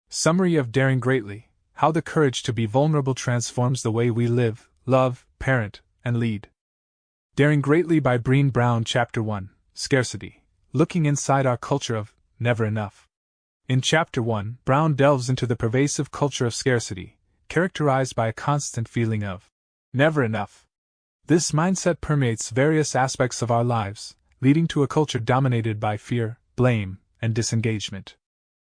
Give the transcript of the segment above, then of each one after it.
Summary of Daring Greatly: How the Courage to be Vulnerable Transforms the Way We Live, Love, Parent, and Lead. Daring Greatly by Brené Brown. Chapter 1: Scarcity. Looking Inside Our Culture of Never Enough. In Chapter 1, Brown delves into the pervasive culture of scarcity, characterized by a constant feeling of never enough. This mindset permeates various aspects of our lives, leading to a culture dominated by fear, blame, and disengagement.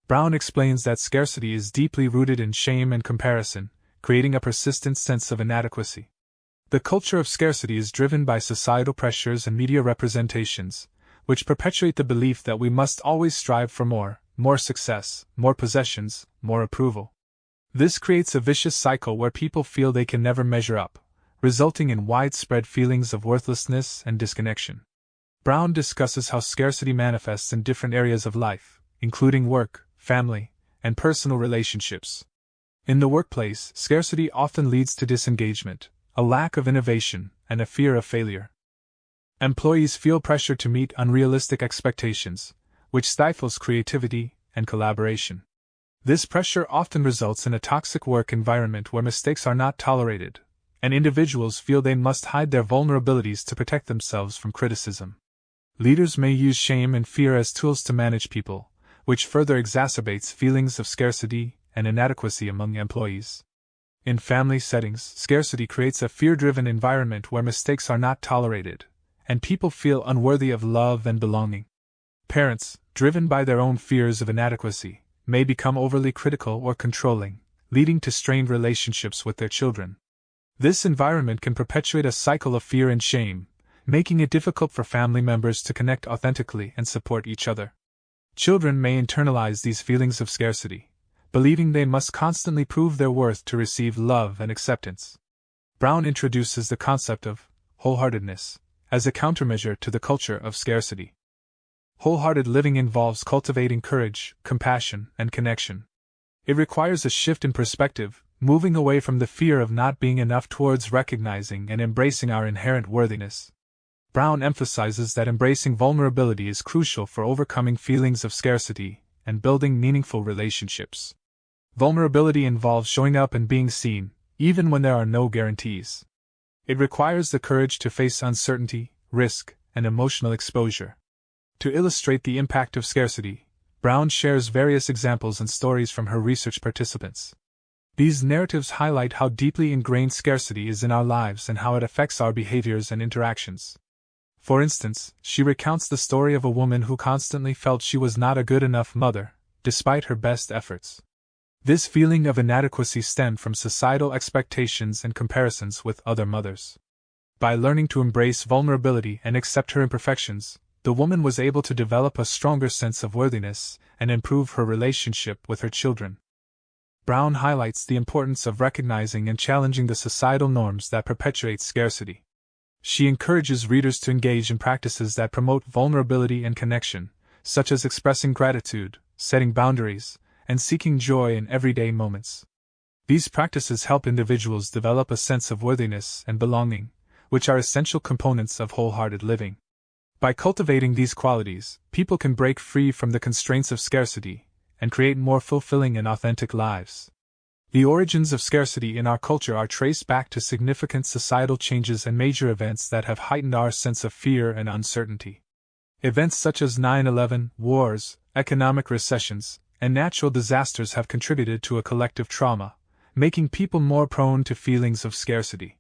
Brown explains that scarcity is deeply rooted in shame and comparison, creating a persistent sense of inadequacy. The culture of scarcity is driven by societal pressures and media representations, which perpetuate the belief that we must always strive for more success, more possessions, more approval. This creates a vicious cycle where people feel they can never measure up, resulting in widespread feelings of worthlessness and disconnection. Brown discusses how scarcity manifests in different areas of life, including work, family, and personal relationships. In the workplace, scarcity often leads to disengagement, a lack of innovation, and a fear of failure. Employees feel pressure to meet unrealistic expectations, which stifles creativity and collaboration. This pressure often results in a toxic work environment where mistakes are not tolerated, and individuals feel they must hide their vulnerabilities to protect themselves from criticism. Leaders may use shame and fear as tools to manage people, which further exacerbates feelings of scarcity and inadequacy among employees. In family settings, scarcity creates a fear-driven environment where mistakes are not tolerated, and people feel unworthy of love and belonging. Parents, driven by their own fears of inadequacy, may become overly critical or controlling, leading to strained relationships with their children. This environment can perpetuate a cycle of fear and shame, making it difficult for family members to connect authentically and support each other. Children may internalize these feelings of scarcity, believing they must constantly prove their worth to receive love and acceptance. Brown introduces the concept of wholeheartedness as a countermeasure to the culture of scarcity. Wholehearted living involves cultivating courage, compassion, and connection. It requires a shift in perspective, moving away from the fear of not being enough towards recognizing and embracing our inherent worthiness. Brown emphasizes that embracing vulnerability is crucial for overcoming feelings of scarcity and building meaningful relationships. Vulnerability involves showing up and being seen, even when there are no guarantees. It requires the courage to face uncertainty, risk, and emotional exposure. To illustrate the impact of scarcity, Brown shares various examples and stories from her research participants. These narratives highlight how deeply ingrained scarcity is in our lives and how it affects our behaviors and interactions. For instance, she recounts the story of a woman who constantly felt she was not a good enough mother, despite her best efforts. This feeling of inadequacy stemmed from societal expectations and comparisons with other mothers. By learning to embrace vulnerability and accept her imperfections, the woman was able to develop a stronger sense of worthiness and improve her relationship with her children. Brown highlights the importance of recognizing and challenging the societal norms that perpetuate scarcity. She encourages readers to engage in practices that promote vulnerability and connection, such as expressing gratitude, setting boundaries, and seeking joy in everyday moments. These practices help individuals develop a sense of worthiness and belonging, which are essential components of wholehearted living. By cultivating these qualities, people can break free from the constraints of scarcity and create more fulfilling and authentic lives. The origins of scarcity in our culture are traced back to significant societal changes and major events that have heightened our sense of fear and uncertainty. Events such as 9/11, wars, economic recessions, and natural disasters have contributed to a collective trauma, making people more prone to feelings of scarcity.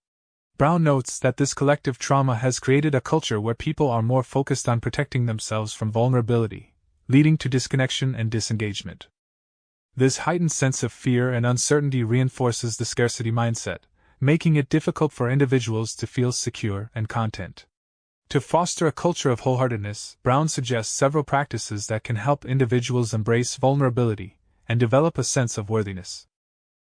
Brown notes that this collective trauma has created a culture where people are more focused on protecting themselves from vulnerability, leading to disconnection and disengagement. This heightened sense of fear and uncertainty reinforces the scarcity mindset, making it difficult for individuals to feel secure and content. To foster a culture of wholeheartedness, Brown suggests several practices that can help individuals embrace vulnerability and develop a sense of worthiness.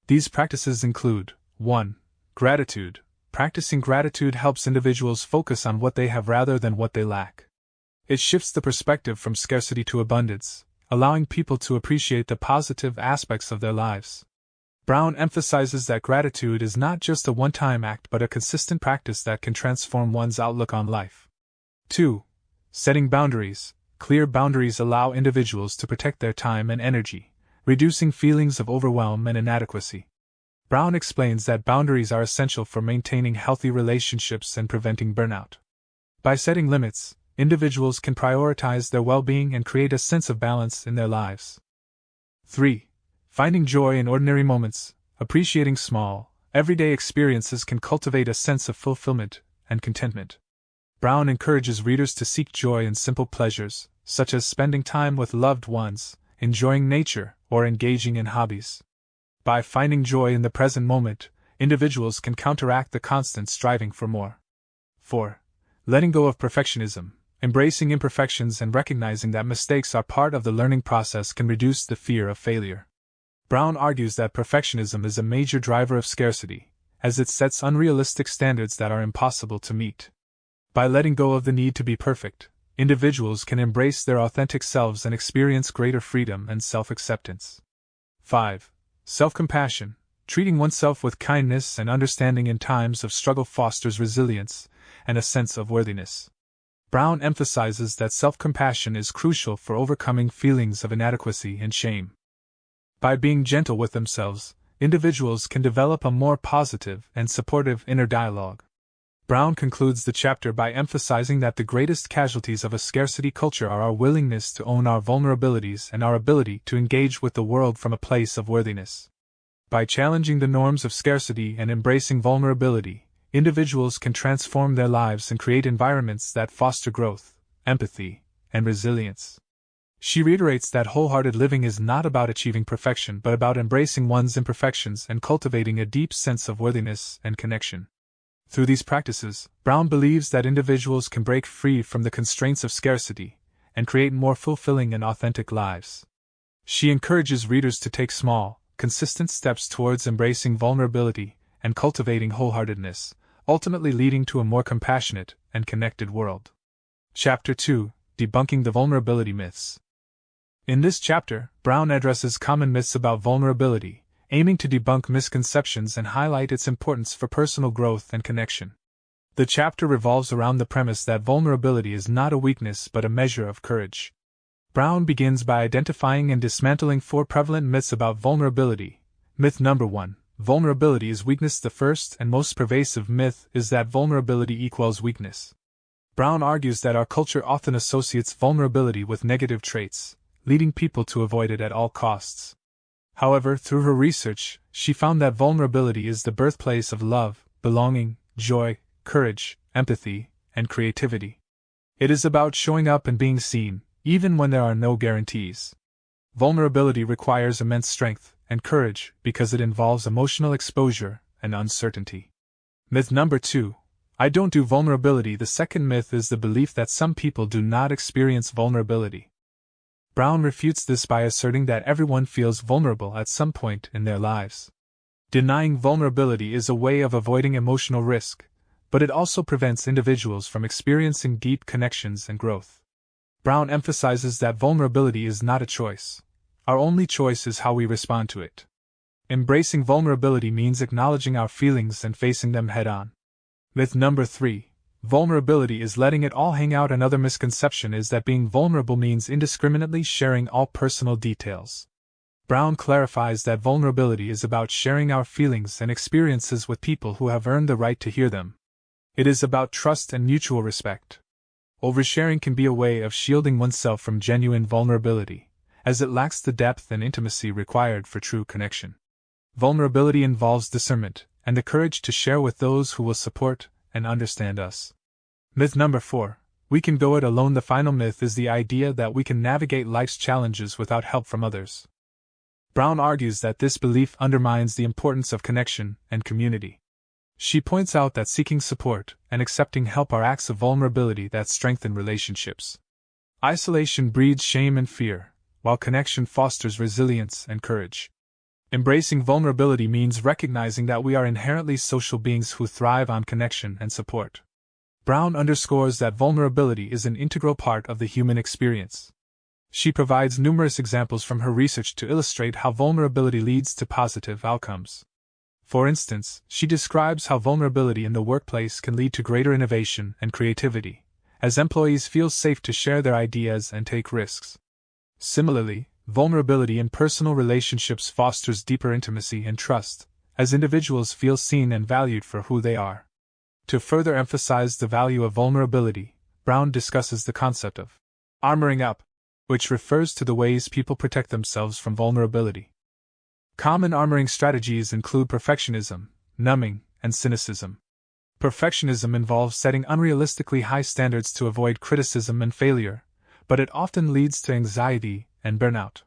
These practices include 1. Gratitude. Practicing gratitude helps individuals focus on what they have rather than what they lack. It shifts the perspective from scarcity to abundance, allowing people to appreciate the positive aspects of their lives. Brown emphasizes that gratitude is not just a one-time act but a consistent practice that can transform one's outlook on life. 2. Setting boundaries. Clear boundaries allow individuals to protect their time and energy, reducing feelings of overwhelm and inadequacy. Brown explains that boundaries are essential for maintaining healthy relationships and preventing burnout. By setting limits, individuals can prioritize their well-being and create a sense of balance in their lives. 3. Finding joy in ordinary moments. Appreciating small, everyday experiences can cultivate a sense of fulfillment and contentment. Brown encourages readers to seek joy in simple pleasures, such as spending time with loved ones, enjoying nature, or engaging in hobbies. By finding joy in the present moment, individuals can counteract the constant striving for more. 4. Letting go of perfectionism. Embracing imperfections and recognizing that mistakes are part of the learning process can reduce the fear of failure. Brown argues that perfectionism is a major driver of scarcity, as it sets unrealistic standards that are impossible to meet. By letting go of the need to be perfect, individuals can embrace their authentic selves and experience greater freedom and self-acceptance. 5. Self-compassion. Treating oneself with kindness and understanding in times of struggle fosters resilience and a sense of worthiness. Brown emphasizes that self-compassion is crucial for overcoming feelings of inadequacy and shame. By being gentle with themselves, individuals can develop a more positive and supportive inner dialogue. Brown concludes the chapter by emphasizing that the greatest casualties of a scarcity culture are our willingness to own our vulnerabilities and our ability to engage with the world from a place of worthiness. By challenging the norms of scarcity and embracing vulnerability, individuals can transform their lives and create environments that foster growth, empathy, and resilience. She reiterates that wholehearted living is not about achieving perfection but about embracing one's imperfections and cultivating a deep sense of worthiness and connection. Through these practices, Brown believes that individuals can break free from the constraints of scarcity and create more fulfilling and authentic lives. She encourages readers to take small, consistent steps towards embracing vulnerability and cultivating wholeheartedness, ultimately leading to a more compassionate and connected world. Chapter 2: Debunking the Vulnerability Myths. In this chapter, Brown addresses common myths about vulnerability, aiming to debunk misconceptions and highlight its importance for personal growth and connection. The chapter revolves around the premise that vulnerability is not a weakness but a measure of courage. Brown begins by identifying and dismantling 4 prevalent myths about vulnerability. Myth number 1: vulnerability is weakness. The first and most pervasive myth is that vulnerability equals weakness. Brown argues that our culture often associates vulnerability with negative traits, leading people to avoid it at all costs. However, through her research, she found that vulnerability is the birthplace of love, belonging, joy, courage, empathy, and creativity. It is about showing up and being seen, even when there are no guarantees. Vulnerability requires immense strength and courage because it involves emotional exposure and uncertainty. Myth number 2: I don't do vulnerability. The second myth is the belief that some people do not experience vulnerability. Brown refutes this by asserting that everyone feels vulnerable at some point in their lives. Denying vulnerability is a way of avoiding emotional risk, but it also prevents individuals from experiencing deep connections and growth. Brown emphasizes that vulnerability is not a choice. Our only choice is how we respond to it. Embracing vulnerability means acknowledging our feelings and facing them head-on. Myth number 3: vulnerability is letting it all hang out. Another misconception is that being vulnerable means indiscriminately sharing all personal details. Brown clarifies that vulnerability is about sharing our feelings and experiences with people who have earned the right to hear them. It is about trust and mutual respect. Oversharing can be a way of shielding oneself from genuine vulnerability, as it lacks the depth and intimacy required for true connection. Vulnerability involves discernment and the courage to share with those who will support and understand us. Myth number 4: we can go it alone. The final myth is the idea that we can navigate life's challenges without help from others. Brown argues that this belief undermines the importance of connection and community. She points out that seeking support and accepting help are acts of vulnerability that strengthen relationships. Isolation breeds shame and fear, while connection fosters resilience and courage. Embracing vulnerability means recognizing that we are inherently social beings who thrive on connection and support. Brown underscores that vulnerability is an integral part of the human experience. She provides numerous examples from her research to illustrate how vulnerability leads to positive outcomes. For instance, she describes how vulnerability in the workplace can lead to greater innovation and creativity, as employees feel safe to share their ideas and take risks. Similarly, Vulnerability in personal relationships fosters deeper intimacy and trust, as individuals feel seen and valued for who they are. To further emphasize the value of vulnerability, Brown discusses the concept of armoring up, which refers to the ways people protect themselves from vulnerability. Common armoring strategies include perfectionism, numbing, and cynicism. Perfectionism involves setting unrealistically high standards to avoid criticism and failure, but it often leads to anxiety and burnout.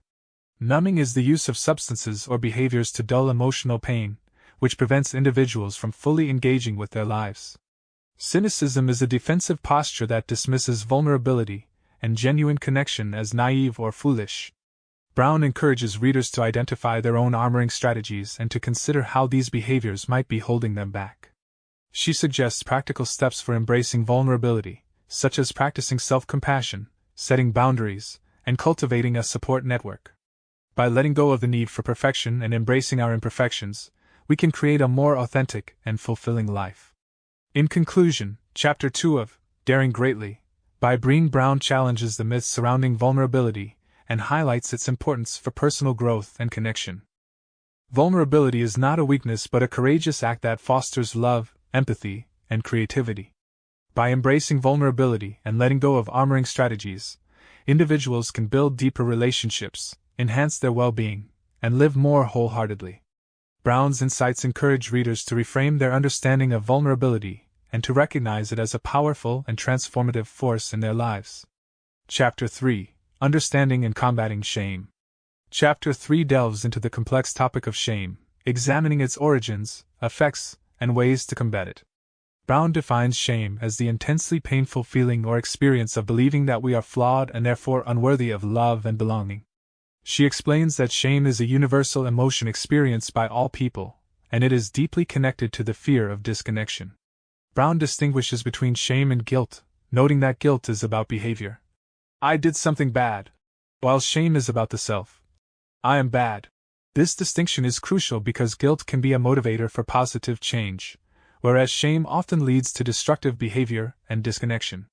Numbing is the use of substances or behaviors to dull emotional pain, which prevents individuals from fully engaging with their lives. Cynicism is a defensive posture that dismisses vulnerability and genuine connection as naive or foolish. Brown encourages readers to identify their own armoring strategies and to consider how these behaviors might be holding them back. She suggests practical steps for embracing vulnerability, such as practicing self-compassion, setting boundaries, and cultivating a support network. By letting go of the need for perfection and embracing our imperfections, we can create a more authentic and fulfilling life. In conclusion, Chapter 2 of Daring Greatly, by Brené Brown challenges the myths surrounding vulnerability and highlights its importance for personal growth and connection. Vulnerability is not a weakness but a courageous act that fosters love, empathy, and creativity. By embracing vulnerability and letting go of armoring strategies, individuals can build deeper relationships, enhance their well-being, and live more wholeheartedly. Brown's insights encourage readers to reframe their understanding of vulnerability and to recognize it as a powerful and transformative force in their lives. Chapter 3: Understanding and Combating Shame. Chapter 3 delves into the complex topic of shame, examining its origins, effects, and ways to combat it. Brown defines shame as the intensely painful feeling or experience of believing that we are flawed and therefore unworthy of love and belonging. She explains that shame is a universal emotion experienced by all people, and it is deeply connected to the fear of disconnection. Brown distinguishes between shame and guilt, noting that guilt is about behavior. I did something bad, while shame is about the self. I am bad. This distinction is crucial because guilt can be a motivator for positive change, whereas shame often leads to destructive behavior and disconnection.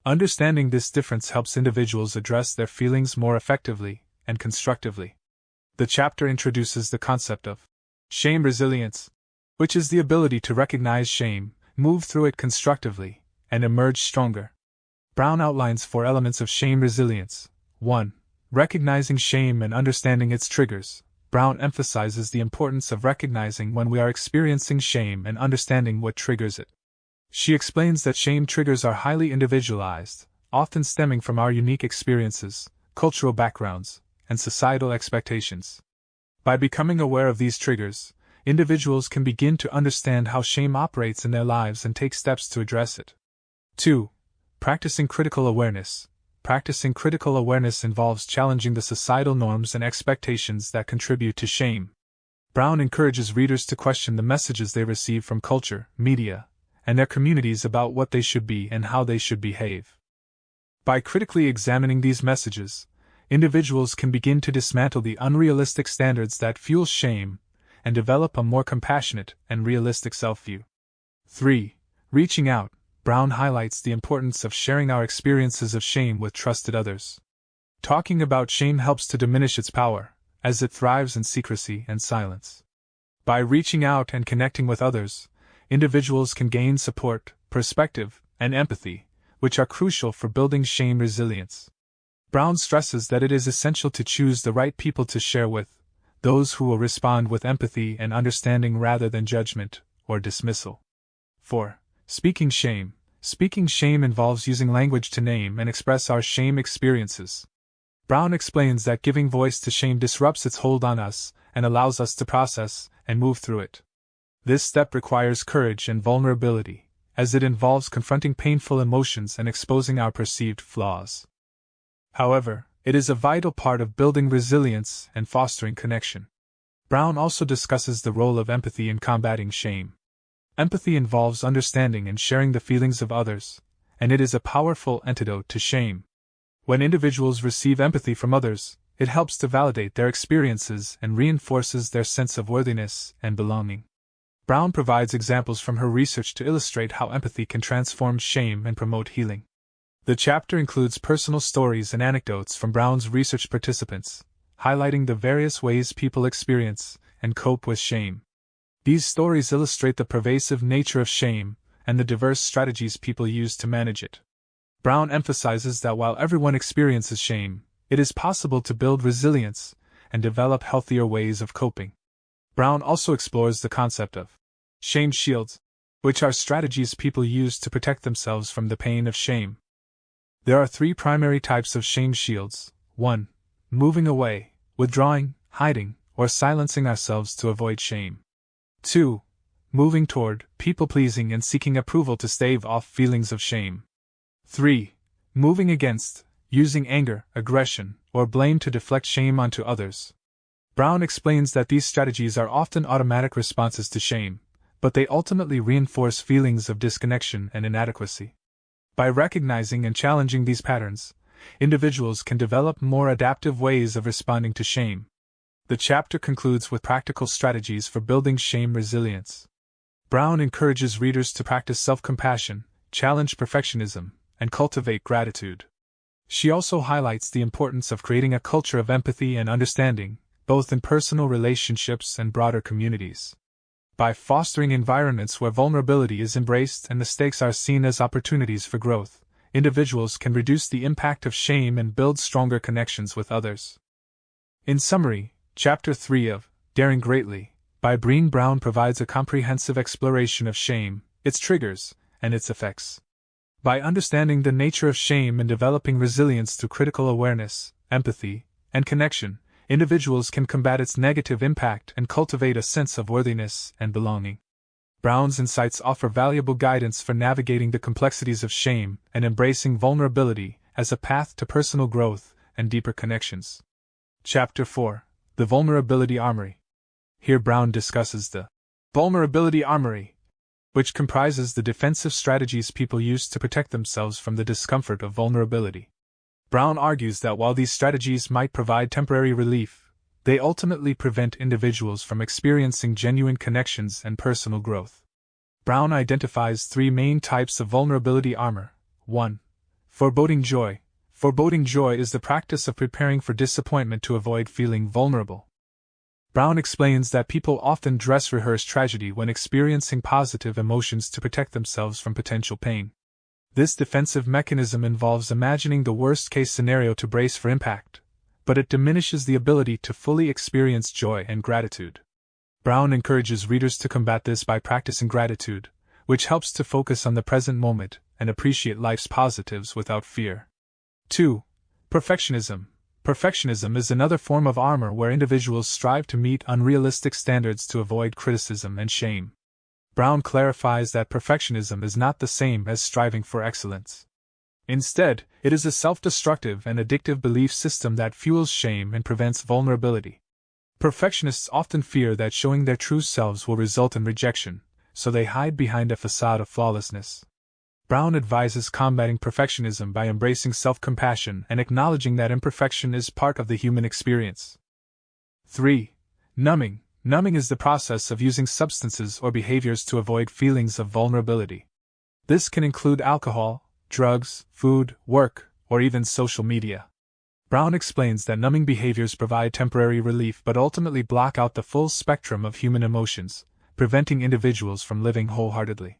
Understanding this difference helps individuals address their feelings more effectively and constructively. The chapter introduces the concept of shame resilience, which is the ability to recognize shame, move through it constructively, and emerge stronger. Brown outlines 4 elements of shame resilience. 1. Recognizing shame and understanding its triggers. Brown emphasizes the importance of recognizing when we are experiencing shame and understanding what triggers it. She explains that shame triggers are highly individualized, often stemming from our unique experiences, cultural backgrounds, and societal expectations. By becoming aware of these triggers, individuals can begin to understand how shame operates in their lives and take steps to address it. 2. Practicing critical awareness. Practicing critical awareness involves challenging the societal norms and expectations that contribute to shame. Brown encourages readers to question the messages they receive from culture, media, and their communities about what they should be and how they should behave. By critically examining these messages, individuals can begin to dismantle the unrealistic standards that fuel shame and develop a more compassionate and realistic self-view. 3. Reaching out. Brown highlights the importance of sharing our experiences of shame with trusted others. Talking about shame helps to diminish its power, as it thrives in secrecy and silence. By reaching out and connecting with others, individuals can gain support, perspective, and empathy, which are crucial for building shame resilience. Brown stresses that it is essential to choose the right people to share with, those who will respond with empathy and understanding rather than judgment or dismissal. 4. Speaking shame. Speaking shame involves using language to name and express our shame experiences. Brown explains that giving voice to shame disrupts its hold on us and allows us to process and move through it. This step requires courage and vulnerability, as it involves confronting painful emotions and exposing our perceived flaws. However, it is a vital part of building resilience and fostering connection. Brown also discusses the role of empathy in combating shame. Empathy involves understanding and sharing the feelings of others, and it is a powerful antidote to shame. When individuals receive empathy from others, it helps to validate their experiences and reinforces their sense of worthiness and belonging. Brown provides examples from her research to illustrate how empathy can transform shame and promote healing. The chapter includes personal stories and anecdotes from Brown's research participants, highlighting the various ways people experience and cope with shame. These stories illustrate the pervasive nature of shame and the diverse strategies people use to manage it. Brown emphasizes that while everyone experiences shame, it is possible to build resilience and develop healthier ways of coping. Brown also explores the concept of shame shields, which are strategies people use to protect themselves from the pain of shame. There are 3 primary types of shame shields. 1. Moving away, withdrawing, hiding, or silencing ourselves to avoid shame. 2. Moving toward, people-pleasing and seeking approval to stave off feelings of shame. 3. Moving against, using anger, aggression, or blame to deflect shame onto others. Brown explains that these strategies are often automatic responses to shame, but they ultimately reinforce feelings of disconnection and inadequacy. By recognizing and challenging these patterns, individuals can develop more adaptive ways of responding to shame. The chapter concludes with practical strategies for building shame resilience. Brown encourages readers to practice self-compassion, challenge perfectionism, and cultivate gratitude. She also highlights the importance of creating a culture of empathy and understanding, both in personal relationships and broader communities. By fostering environments where vulnerability is embraced and mistakes are seen as opportunities for growth, individuals can reduce the impact of shame and build stronger connections with others. In summary, Chapter 3 of Daring Greatly, by Brené Brown provides a comprehensive exploration of shame, its triggers, and its effects. By understanding the nature of shame and developing resilience through critical awareness, empathy, and connection, individuals can combat its negative impact and cultivate a sense of worthiness and belonging. Brown's insights offer valuable guidance for navigating the complexities of shame and embracing vulnerability as a path to personal growth and deeper connections. Chapter 4: The Vulnerability Armory. Here Brown discusses the Vulnerability Armory, which comprises the defensive strategies people use to protect themselves from the discomfort of vulnerability. Brown argues that while these strategies might provide temporary relief, they ultimately prevent individuals from experiencing genuine connections and personal growth. Brown identifies 3 main types of vulnerability armor. 1. Foreboding joy. Foreboding joy is the practice of preparing for disappointment to avoid feeling vulnerable. Brown explains that people often dress rehearse tragedy when experiencing positive emotions to protect themselves from potential pain. This defensive mechanism involves imagining the worst-case scenario to brace for impact, but it diminishes the ability to fully experience joy and gratitude. Brown encourages readers to combat this by practicing gratitude, which helps to focus on the present moment and appreciate life's positives without fear. 2. Perfectionism. Perfectionism is another form of armor where individuals strive to meet unrealistic standards to avoid criticism and shame. Brown clarifies that perfectionism is not the same as striving for excellence. Instead, it is a self-destructive and addictive belief system that fuels shame and prevents vulnerability. Perfectionists often fear that showing their true selves will result in rejection, so they hide behind a facade of flawlessness. Brown advises combating perfectionism by embracing self-compassion and acknowledging that imperfection is part of the human experience. 3. Numbing. Numbing is the process of using substances or behaviors to avoid feelings of vulnerability. This can include alcohol, drugs, food, work, or even social media. Brown explains that numbing behaviors provide temporary relief but ultimately block out the full spectrum of human emotions, preventing individuals from living wholeheartedly.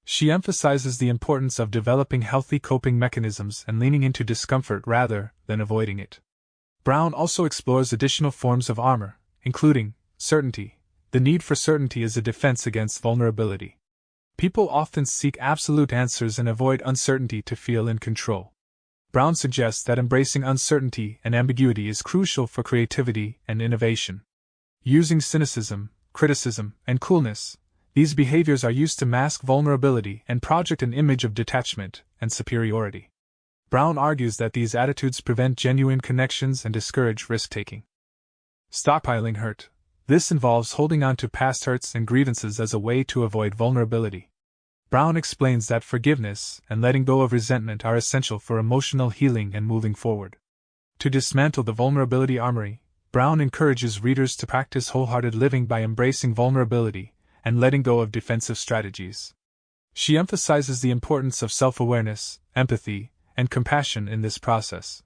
She emphasizes the importance of developing healthy coping mechanisms and leaning into discomfort rather than avoiding it. Brown also explores additional forms of armor, including certainty. The need for certainty is a defense against vulnerability. People often seek absolute answers and avoid uncertainty to feel in control. Brown suggests that embracing uncertainty and ambiguity is crucial for creativity and innovation. Using cynicism, criticism, and coolness, these behaviors are used to mask vulnerability and project an image of detachment and superiority. Brown argues that these attitudes prevent genuine connections and discourage risk-taking. Stockpiling hurt. This involves holding on to past hurts and grievances as a way to avoid vulnerability. Brown explains that forgiveness and letting go of resentment are essential for emotional healing and moving forward. To dismantle the vulnerability armory, Brown encourages readers to practice wholehearted living by embracing vulnerability and letting go of defensive strategies. She emphasizes the importance of self-awareness, empathy, and compassion in this process.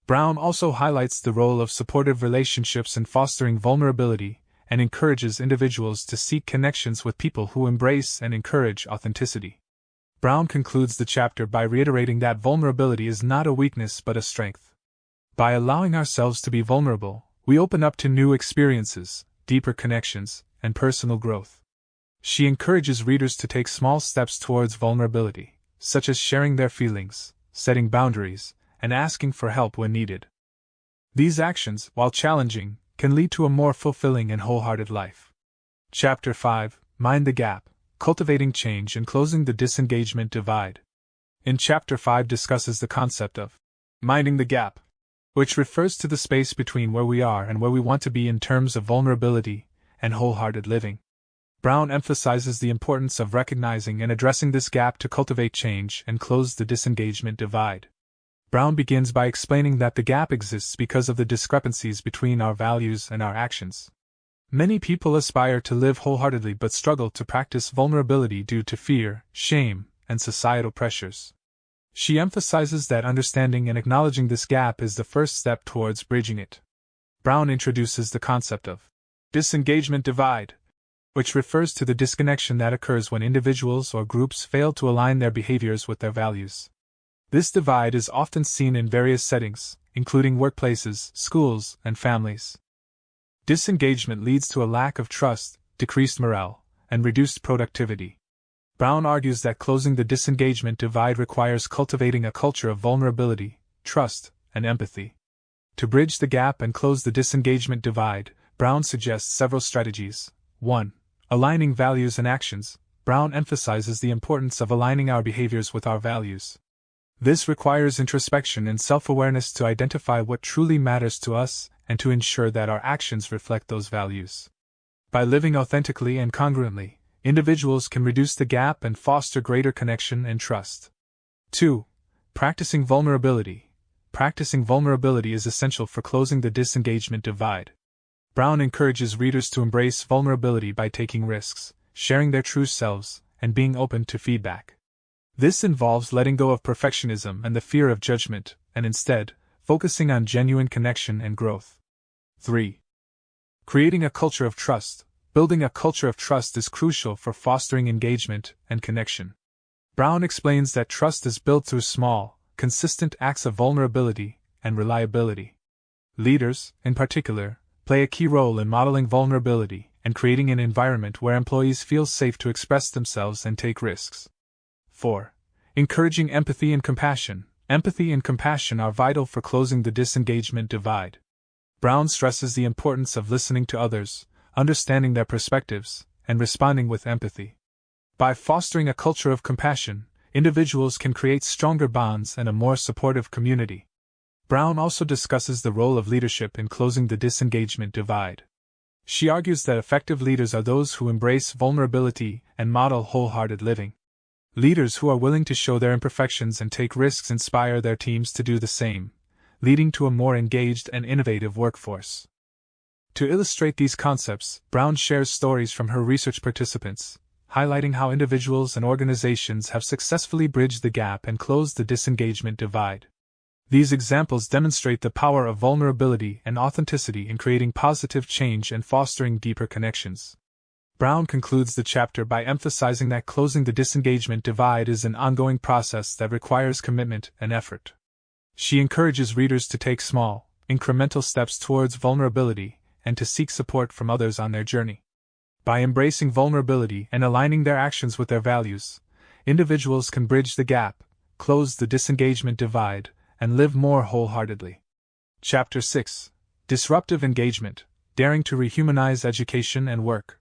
Brown also highlights the role of supportive relationships in fostering vulnerability and encourages individuals to seek connections with people who embrace and encourage authenticity. Brown concludes the chapter by reiterating that vulnerability is not a weakness but a strength. By allowing ourselves to be vulnerable, we open up to new experiences, deeper connections, and personal growth. She encourages readers to take small steps towards vulnerability, such as sharing their feelings, setting boundaries, and asking for help when needed. These actions, while challenging, can lead to a more fulfilling and wholehearted life. Chapter 5: Mind the Gap, Cultivating Change and Closing the Disengagement Divide. In Chapter 5 discusses the concept of minding the gap, which refers to the space between where we are and where we want to be in terms of vulnerability and wholehearted living. Brown emphasizes the importance of recognizing and addressing this gap to cultivate change and close the disengagement divide. Brown begins by explaining that the gap exists because of the discrepancies between our values and our actions. Many people aspire to live wholeheartedly but struggle to practice vulnerability due to fear, shame, and societal pressures. She emphasizes that understanding and acknowledging this gap is the first step towards bridging it. Brown introduces the concept of disengagement divide, which refers to the disconnection that occurs when individuals or groups fail to align their behaviors with their values. This divide is often seen in various settings, including workplaces, schools, and families. Disengagement leads to a lack of trust, decreased morale, and reduced productivity. Brown argues that closing the disengagement divide requires cultivating a culture of vulnerability, trust, and empathy. To bridge the gap and close the disengagement divide, Brown suggests several strategies. 1. Aligning values and actions. Brown emphasizes the importance of aligning our behaviors with our values. This requires introspection and self-awareness to identify what truly matters to us and to ensure that our actions reflect those values. By living authentically and congruently, individuals can reduce the gap and foster greater connection and trust. 2. Practicing vulnerability. Practicing vulnerability is essential for closing the disengagement divide. Brown encourages readers to embrace vulnerability by taking risks, sharing their true selves, and being open to feedback. This involves letting go of perfectionism and the fear of judgment, and instead, focusing on genuine connection and growth. 3. Creating a culture of trust. Building a culture of trust is crucial for fostering engagement and connection. Brown explains that trust is built through small, consistent acts of vulnerability and reliability. Leaders, in particular, play a key role in modeling vulnerability and creating an environment where employees feel safe to express themselves and take risks. 4. Encouraging empathy and compassion. Empathy and compassion are vital for closing the disengagement divide. Brown stresses the importance of listening to others, understanding their perspectives, and responding with empathy. By fostering a culture of compassion, individuals can create stronger bonds and a more supportive community. Brown also discusses the role of leadership in closing the disengagement divide. She argues that effective leaders are those who embrace vulnerability and model wholehearted living. Leaders who are willing to show their imperfections and take risks inspire their teams to do the same, leading to a more engaged and innovative workforce. To illustrate these concepts, Brown shares stories from her research participants, highlighting how individuals and organizations have successfully bridged the gap and closed the disengagement divide. These examples demonstrate the power of vulnerability and authenticity in creating positive change and fostering deeper connections. Brown concludes the chapter by emphasizing that closing the disengagement divide is an ongoing process that requires commitment and effort. She encourages readers to take small, incremental steps towards vulnerability and to seek support from others on their journey. By embracing vulnerability and aligning their actions with their values, individuals can bridge the gap, close the disengagement divide, and live more wholeheartedly. Chapter 6: Disruptive Engagement, Daring to Rehumanize Education and Work.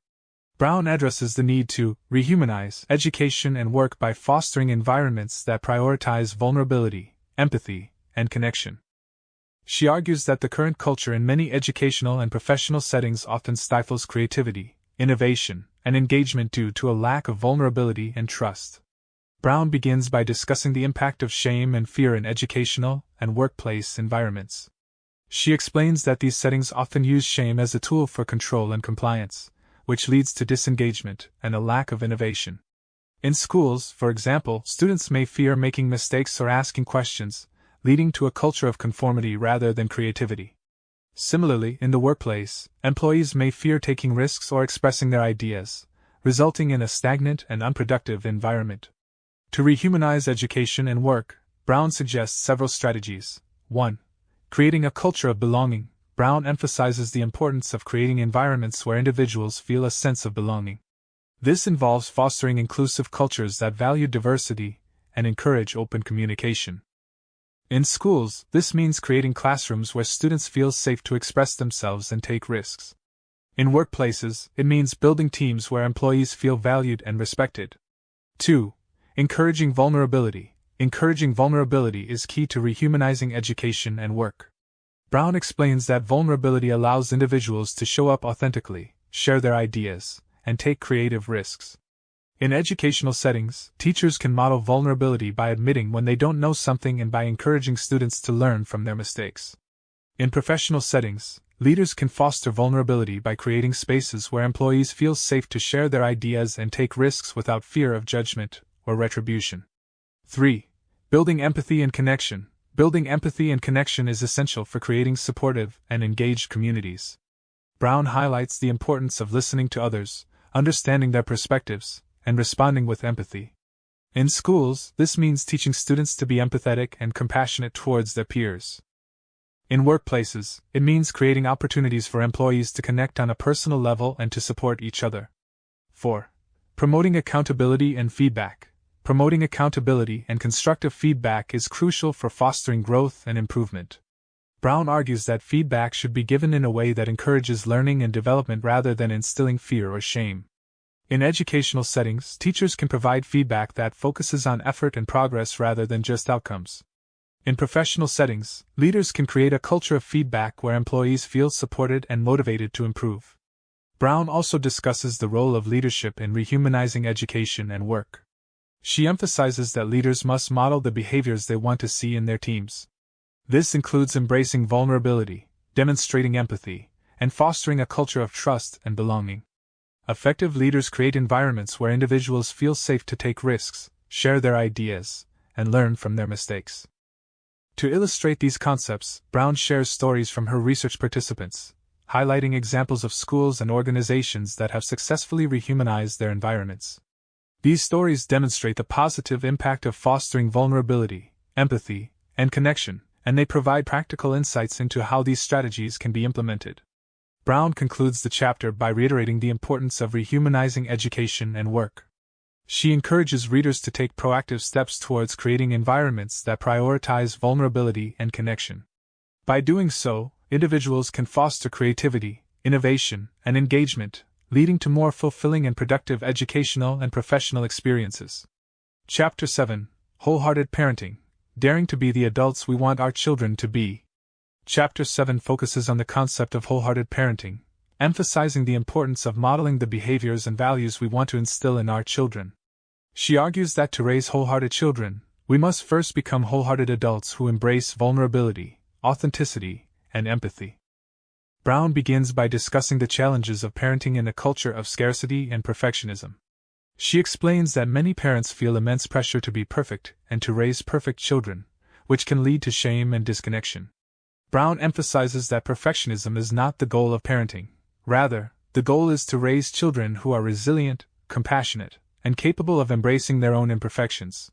Brown addresses the need to rehumanize education and work by fostering environments that prioritize vulnerability, empathy, and connection. She argues that the current culture in many educational and professional settings often stifles creativity, innovation, and engagement due to a lack of vulnerability and trust. Brown begins by discussing the impact of shame and fear in educational and workplace environments. She explains that these settings often use shame as a tool for control and compliance, which leads to disengagement and a lack of innovation. In schools, for example, students may fear making mistakes or asking questions, leading to a culture of conformity rather than creativity. Similarly, in the workplace, employees may fear taking risks or expressing their ideas, resulting in a stagnant and unproductive environment. To rehumanize education and work, Brown suggests several strategies. 1. Creating a culture of belonging. Brown emphasizes the importance of creating environments where individuals feel a sense of belonging. This involves fostering inclusive cultures that value diversity and encourage open communication. In schools, this means creating classrooms where students feel safe to express themselves and take risks. In workplaces, it means building teams where employees feel valued and respected. 2. Encouraging vulnerability. Encouraging vulnerability is key to rehumanizing education and work. Brown explains that vulnerability allows individuals to show up authentically, share their ideas, and take creative risks. In educational settings, teachers can model vulnerability by admitting when they don't know something and by encouraging students to learn from their mistakes. In professional settings, leaders can foster vulnerability by creating spaces where employees feel safe to share their ideas and take risks without fear of judgment or retribution. 3. Building empathy and connection. Building empathy and connection is essential for creating supportive and engaged communities. Brown highlights the importance of listening to others, understanding their perspectives, and responding with empathy. In schools, this means teaching students to be empathetic and compassionate towards their peers. In workplaces, it means creating opportunities for employees to connect on a personal level and to support each other. 4. Promoting accountability and feedback. Promoting accountability and constructive feedback is crucial for fostering growth and improvement. Brown argues that feedback should be given in a way that encourages learning and development rather than instilling fear or shame. In educational settings, teachers can provide feedback that focuses on effort and progress rather than just outcomes. In professional settings, leaders can create a culture of feedback where employees feel supported and motivated to improve. Brown also discusses the role of leadership in rehumanizing education and work. She emphasizes that leaders must model the behaviors they want to see in their teams. This includes embracing vulnerability, demonstrating empathy, and fostering a culture of trust and belonging. Effective leaders create environments where individuals feel safe to take risks, share their ideas, and learn from their mistakes. To illustrate these concepts, Brown shares stories from her research participants, highlighting examples of schools and organizations that have successfully rehumanized their environments. These stories demonstrate the positive impact of fostering vulnerability, empathy, and connection, and they provide practical insights into how these strategies can be implemented. Brown concludes the chapter by reiterating the importance of rehumanizing education and work. She encourages readers to take proactive steps towards creating environments that prioritize vulnerability and connection. By doing so, individuals can foster creativity, innovation, and engagement, leading to more fulfilling and productive educational and professional experiences. Chapter 7: Wholehearted Parenting. Daring to be the adults we want our children to be. Chapter 7 focuses on the concept of wholehearted parenting, emphasizing the importance of modeling the behaviors and values we want to instill in our children. She argues that to raise wholehearted children, we must first become wholehearted adults who embrace vulnerability, authenticity, and empathy. Brown begins by discussing the challenges of parenting in a culture of scarcity and perfectionism. She explains that many parents feel immense pressure to be perfect and to raise perfect children, which can lead to shame and disconnection. Brown emphasizes that perfectionism is not the goal of parenting. Rather, the goal is to raise children who are resilient, compassionate, and capable of embracing their own imperfections.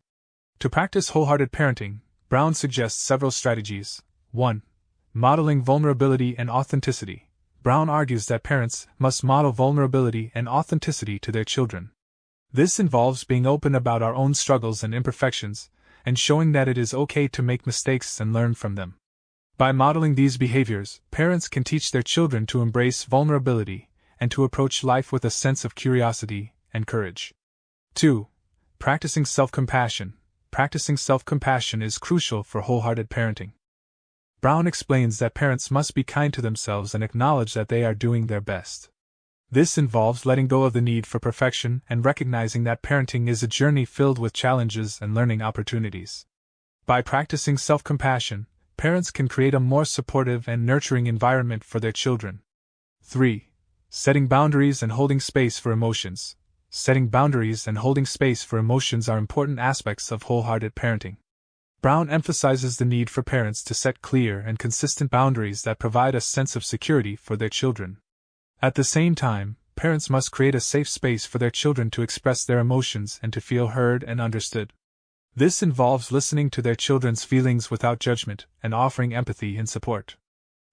To practice wholehearted parenting, Brown suggests several strategies. 1. Modeling vulnerability and authenticity. Brown argues that parents must model vulnerability and authenticity to their children. This involves being open about our own struggles and imperfections, and showing that it is okay to make mistakes and learn from them. By modeling these behaviors, parents can teach their children to embrace vulnerability and to approach life with a sense of curiosity and courage. 2. Practicing self-compassion. Practicing self-compassion is crucial for wholehearted parenting. Brown explains that parents must be kind to themselves and acknowledge that they are doing their best. This involves letting go of the need for perfection and recognizing that parenting is a journey filled with challenges and learning opportunities. By practicing self-compassion, parents can create a more supportive and nurturing environment for their children. 3. Setting boundaries and holding space for emotions. setting boundaries and holding space for emotions are important aspects of wholehearted parenting. Brown emphasizes the need for parents to set clear and consistent boundaries that provide a sense of security for their children. At the same time, parents must create a safe space for their children to express their emotions and to feel heard and understood. This involves listening to their children's feelings without judgment and offering empathy and support.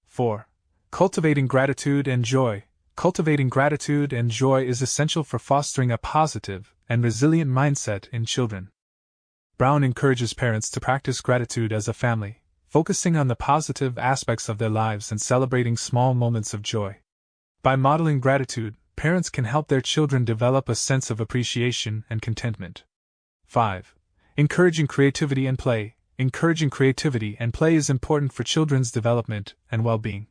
4. Cultivating gratitude and joy. Cultivating gratitude and joy is essential for fostering a positive and resilient mindset in children. Brown encourages parents to practice gratitude as a family, focusing on the positive aspects of their lives and celebrating small moments of joy. By modeling gratitude, parents can help their children develop a sense of appreciation and contentment. 5. Encouraging creativity and play. Encouraging creativity and play is important for children's development and well-being.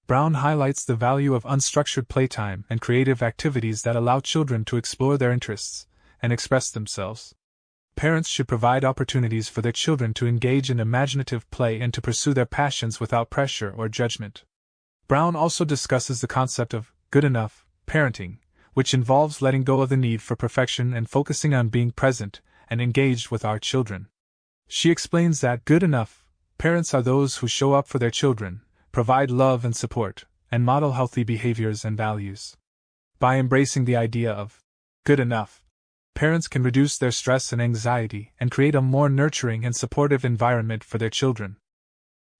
Brown highlights the value of unstructured playtime and creative activities that allow children to explore their interests and express themselves. Parents should provide opportunities for their children to engage in imaginative play and to pursue their passions without pressure or judgment. Brown also discusses the concept of good enough parenting, which involves letting go of the need for perfection and focusing on being present and engaged with our children. She explains that good enough parents are those who show up for their children, provide love and support, and model healthy behaviors and values. By embracing the idea of good enough, parents can reduce their stress and anxiety and create a more nurturing and supportive environment for their children.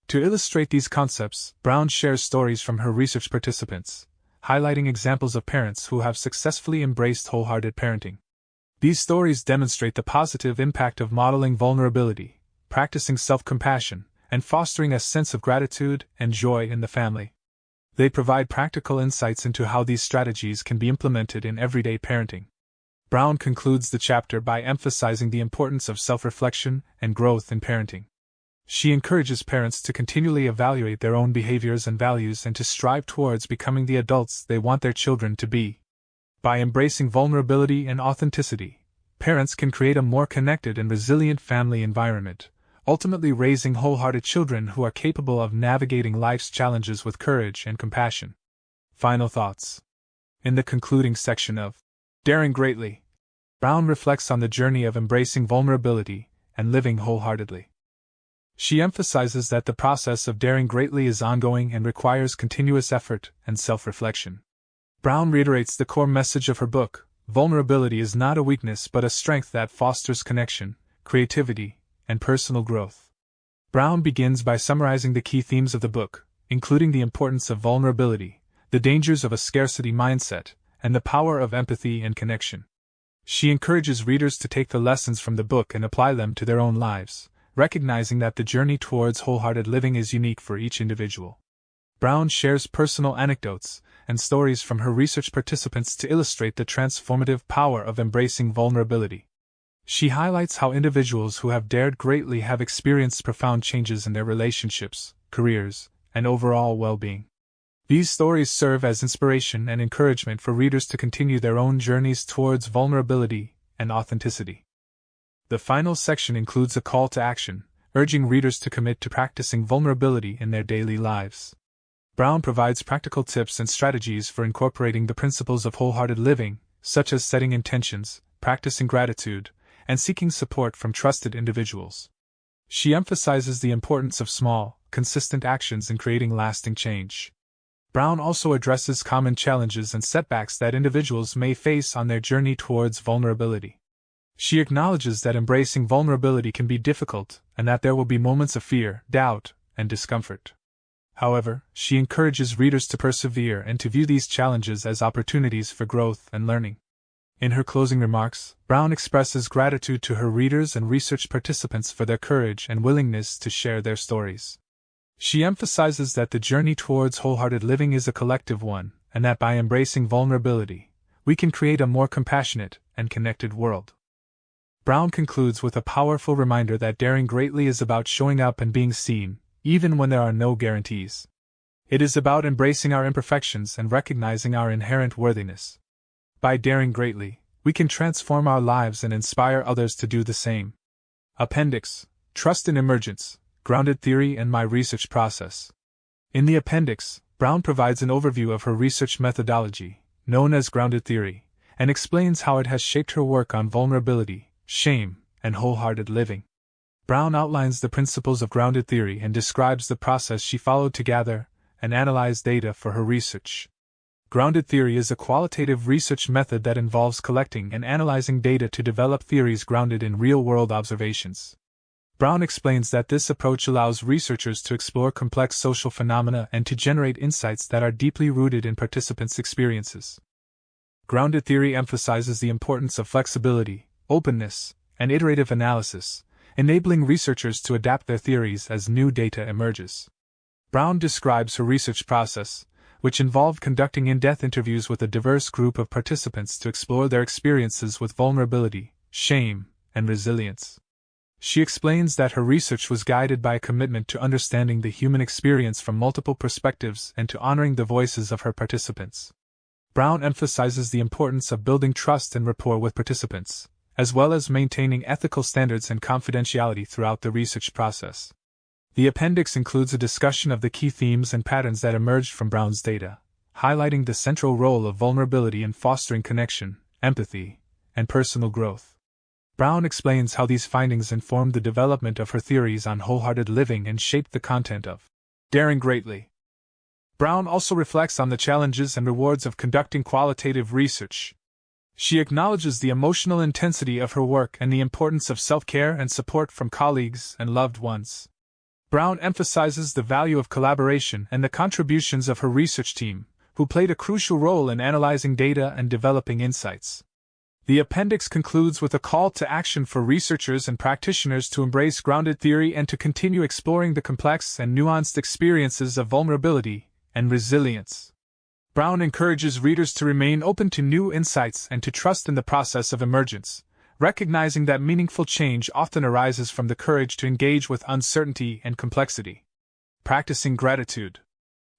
To illustrate these concepts, Brown shares stories from her research participants, highlighting examples of parents who have successfully embraced wholehearted parenting. These stories demonstrate the positive impact of modeling vulnerability, practicing self-compassion, and fostering a sense of gratitude and joy in the family. They provide practical insights into how these strategies can be implemented in everyday parenting. Brown concludes the chapter by emphasizing the importance of self-reflection and growth in parenting. She encourages parents to continually evaluate their own behaviors and values and to strive towards becoming the adults they want their children to be. By embracing vulnerability and authenticity, parents can create a more connected and resilient family environment, ultimately raising wholehearted children who are capable of navigating life's challenges with courage and compassion. Final thoughts. In the concluding section of Daring Greatly, Brown reflects on the journey of embracing vulnerability and living wholeheartedly. She emphasizes that the process of daring greatly is ongoing and requires continuous effort and self-reflection. Brown reiterates the core message of her book: vulnerability is not a weakness but a strength that fosters connection, creativity, and personal growth. Brown begins by summarizing the key themes of the book, including the importance of vulnerability, the dangers of a scarcity mindset, and the power of empathy and connection. She encourages readers to take the lessons from the book and apply them to their own lives, recognizing that the journey towards wholehearted living is unique for each individual. Brown shares personal anecdotes and stories from her research participants to illustrate the transformative power of embracing vulnerability. She highlights how individuals who have dared greatly have experienced profound changes in their relationships, careers, and overall well-being. These stories serve as inspiration and encouragement for readers to continue their own journeys towards vulnerability and authenticity. The final section includes a call to action, urging readers to commit to practicing vulnerability in their daily lives. Brown provides practical tips and strategies for incorporating the principles of wholehearted living, such as setting intentions, practicing gratitude, and seeking support from trusted individuals. She emphasizes the importance of small, consistent actions in creating lasting change. Brown also addresses common challenges and setbacks that individuals may face on their journey towards vulnerability. She acknowledges that embracing vulnerability can be difficult and that there will be moments of fear, doubt, and discomfort. However, she encourages readers to persevere and to view these challenges as opportunities for growth and learning. In her closing remarks, Brown expresses gratitude to her readers and research participants for their courage and willingness to share their stories. She emphasizes that the journey towards wholehearted living is a collective one, and that by embracing vulnerability, we can create a more compassionate and connected world. Brown concludes with a powerful reminder that daring greatly is about showing up and being seen, even when there are no guarantees. It is about embracing our imperfections and recognizing our inherent worthiness. By daring greatly, we can transform our lives and inspire others to do the same. Appendix: Trust in Emergence, Grounded Theory and My Research Process. In the appendix, Brown provides an overview of her research methodology, known as grounded theory, and explains how it has shaped her work on vulnerability, shame, and wholehearted living. Brown outlines the principles of grounded theory and describes the process she followed to gather and analyze data for her research. Grounded theory is a qualitative research method that involves collecting and analyzing data to develop theories grounded in real-world observations. Brown explains that this approach allows researchers to explore complex social phenomena and to generate insights that are deeply rooted in participants' experiences. Grounded theory emphasizes the importance of flexibility, openness, and iterative analysis, enabling researchers to adapt their theories as new data emerges. Brown describes her research process, which involved conducting in-depth interviews with a diverse group of participants to explore their experiences with vulnerability, shame, and resilience. She explains that her research was guided by a commitment to understanding the human experience from multiple perspectives and to honoring the voices of her participants. Brown emphasizes the importance of building trust and rapport with participants, as well as maintaining ethical standards and confidentiality throughout the research process. The appendix includes a discussion of the key themes and patterns that emerged from Brown's data, highlighting the central role of vulnerability in fostering connection, empathy, and personal growth. Brown explains how these findings informed the development of her theories on wholehearted living and shaped the content of Daring Greatly. Brown also reflects on the challenges and rewards of conducting qualitative research. She acknowledges the emotional intensity of her work and the importance of self-care and support from colleagues and loved ones. Brown emphasizes the value of collaboration and the contributions of her research team, who played a crucial role in analyzing data and developing insights. The appendix concludes with a call to action for researchers and practitioners to embrace grounded theory and to continue exploring the complex and nuanced experiences of vulnerability and resilience. Brown encourages readers to remain open to new insights and to trust in the process of emergence, recognizing that meaningful change often arises from the courage to engage with uncertainty and complexity. Practicing gratitude.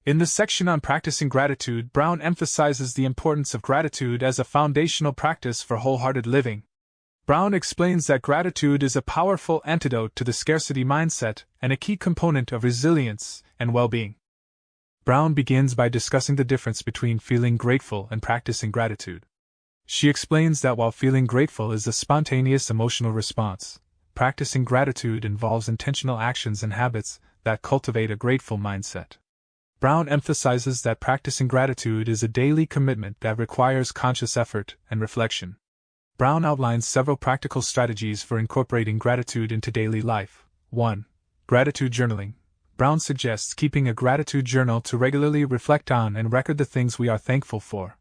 In the section on practicing gratitude, Brown emphasizes the importance of gratitude as a foundational practice for wholehearted living. Brown explains that gratitude is a powerful antidote to the scarcity mindset and a key component of resilience and well-being. Brown begins by discussing the difference between feeling grateful and practicing gratitude. She explains that while feeling grateful is a spontaneous emotional response, practicing gratitude involves intentional actions and habits that cultivate a grateful mindset. Brown emphasizes that practicing gratitude is a daily commitment that requires conscious effort and reflection. Brown outlines several practical strategies for incorporating gratitude into daily life. 1. Gratitude journaling. Brown suggests keeping a gratitude journal to regularly reflect on and record the things we are thankful for.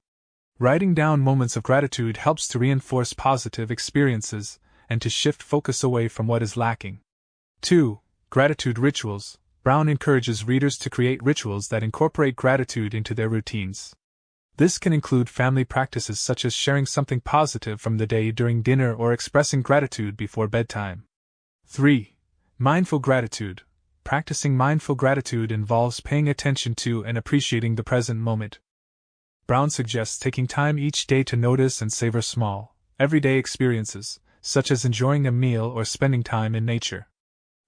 Writing down moments of gratitude helps to reinforce positive experiences and to shift focus away from what is lacking. 2. Gratitude rituals. Brown encourages readers to create rituals that incorporate gratitude into their routines. This can include family practices such as sharing something positive from the day during dinner or expressing gratitude before bedtime. 3. Mindful gratitude. Practicing mindful gratitude involves paying attention to and appreciating the present moment. Brown suggests taking time each day to notice and savor small, everyday experiences, such as enjoying a meal or spending time in nature.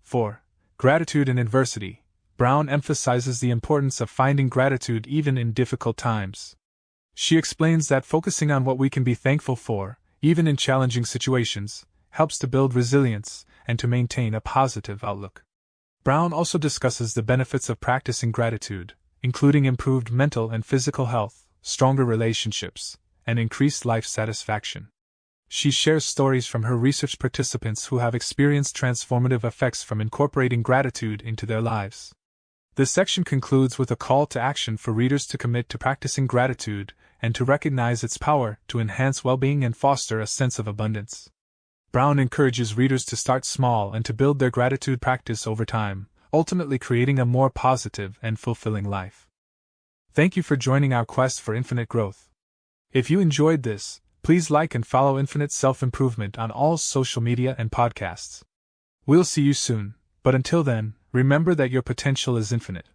4. Gratitude in adversity. Brown emphasizes the importance of finding gratitude even in difficult times. She explains that focusing on what we can be thankful for, even in challenging situations, helps to build resilience and to maintain a positive outlook. Brown also discusses the benefits of practicing gratitude, including improved mental and physical health, stronger relationships, and increased life satisfaction. She shares stories from her research participants who have experienced transformative effects from incorporating gratitude into their lives. This section concludes with a call to action for readers to commit to practicing gratitude and to recognize its power to enhance well-being and foster a sense of abundance. Brown encourages readers to start small and to build their gratitude practice over time, ultimately creating a more positive and fulfilling life. Thank you for joining our quest for infinite growth. If you enjoyed this, please like and follow Infinite Self-Improvement on all social media and podcasts. We'll see you soon, but until then, remember that your potential is infinite.